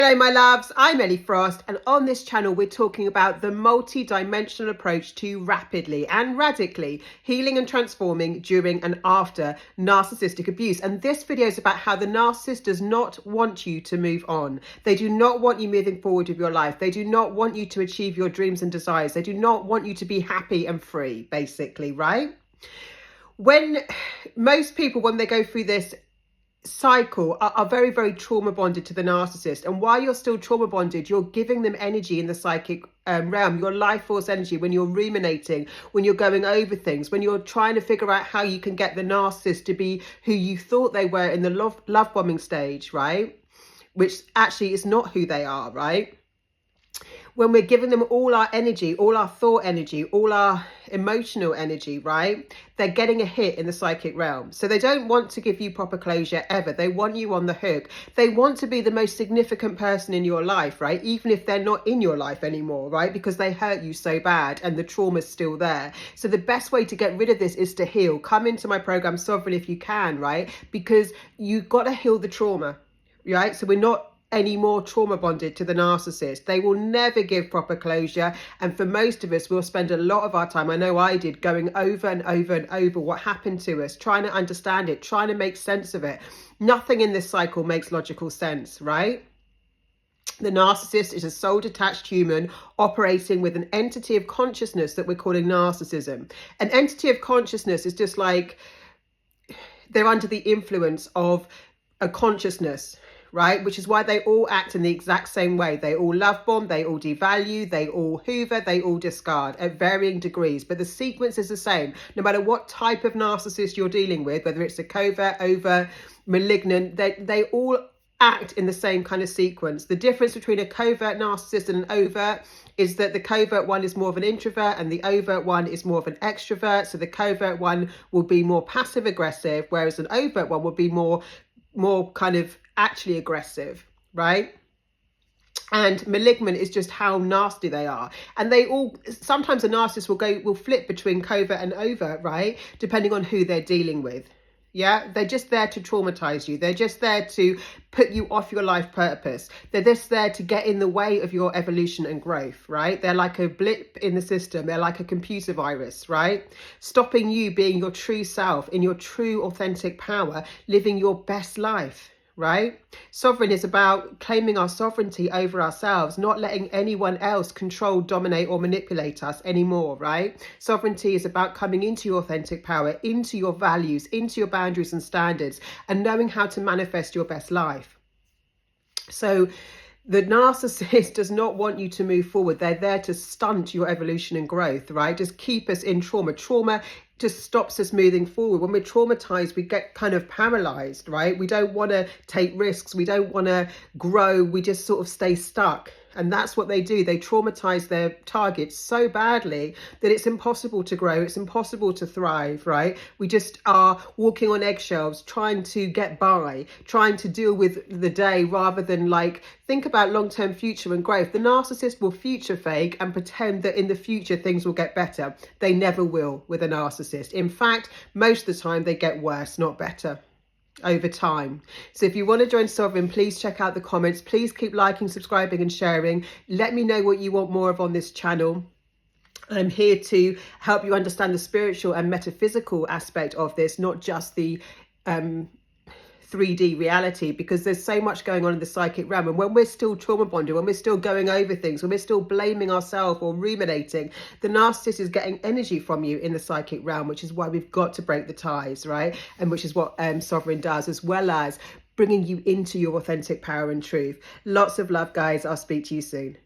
Hello my loves, I'm Ellie Frost, and on this channel we're talking about the multi-dimensional approach to rapidly and radically healing and transforming during and after narcissistic abuse. And this video is about how the narcissist does not want you to move on. They do not want you moving forward with your life. They do not want you to achieve your dreams and desires. They do not want you to be happy and free, basically, right? When most people, when they go through this cycle, are very, very trauma bonded to the narcissist, and while you're still trauma bonded, you're giving them energy in the psychic realm, your life force energy, when you're ruminating, when you're going over things, when you're trying to figure out how you can get the narcissist to be who you thought they were in the love bombing stage, right? Which actually is not who they are, right? When we're giving them all our energy, all our thought energy, all our emotional energy, right? They're getting a hit in the psychic realm. So they don't want to give you proper closure ever. They want you on the hook. They want to be the most significant person in your life, right? Even if they're not in your life anymore, right? Because they hurt you so bad and the trauma's still there. So the best way to get rid of this is to heal. Come into my program Sovereign if you can, right? Because you've got to heal the trauma, right? So we're not any more trauma bonded to the narcissist. They will never give proper closure, and for most of us, we'll spend a lot of our time, I know I did, going over and over and over what happened to us, trying to understand it, trying to make sense of it. Nothing in this cycle makes logical sense, right? The narcissist is a soul detached human operating with an entity of consciousness that we're calling narcissism. An entity of consciousness is just like they're under the influence of a consciousness, right? Which is why they all act in the exact same way. They all love bomb, they all devalue, they all hoover, they all discard at varying degrees. But the sequence is the same. No matter what type of narcissist you're dealing with, whether it's a covert, overt, malignant, they all act in the same kind of sequence. The difference between a covert narcissist and an overt is that the covert one is more of an introvert and the overt one is more of an extrovert. So the covert one will be more passive aggressive, whereas an overt one will be more kind of actually aggressive, right? And malignant is just how nasty they are. And they all, sometimes a narcissist will flip between covert and overt, right? Depending on who they're dealing with. Yeah, they're just there to traumatize you. They're just there to put you off your life purpose. They're just there to get in the way of your evolution and growth, right? They're like a blip in the system. They're like a computer virus, right? Stopping you being your true self, in your true authentic power, living your best life, right? Sovereign is about claiming our sovereignty over ourselves, not letting anyone else control, dominate or manipulate us anymore, right? Sovereignty is about coming into your authentic power, into your values, into your boundaries and standards, and knowing how to manifest your best life. So the narcissist does not want you to move forward. They're there to stunt your evolution and growth, right? Just keep us in trauma. Trauma just stops us moving forward. When we're traumatized, we get kind of paralyzed, right? We don't want to take risks. We don't want to grow. We just sort of stay stuck. And that's what they do. They traumatize their targets so badly that it's impossible to grow. It's impossible to thrive, right? We just are walking on eggshells, trying to get by, trying to deal with the day rather than like think about long-term future and growth. The narcissist will future fake and pretend that in the future things will get better. They never will with a narcissist. In fact, most of the time they get worse, not better, over time. So if you want to join Sovereign, please check out the comments. Please keep liking, subscribing and sharing. Let me know what you want more of on this channel. I'm here to help you understand the spiritual and metaphysical aspect of this, not just the 3D reality, because there's so much going on in the psychic realm. And when we're still trauma bonded, when we're still going over things, when we're still blaming ourselves or ruminating, the narcissist is getting energy from you in the psychic realm, which is why we've got to break the ties, right? And which is what Sovereign does, as well as bringing you into your authentic power and truth. Lots of love, guys. I'll speak to you soon.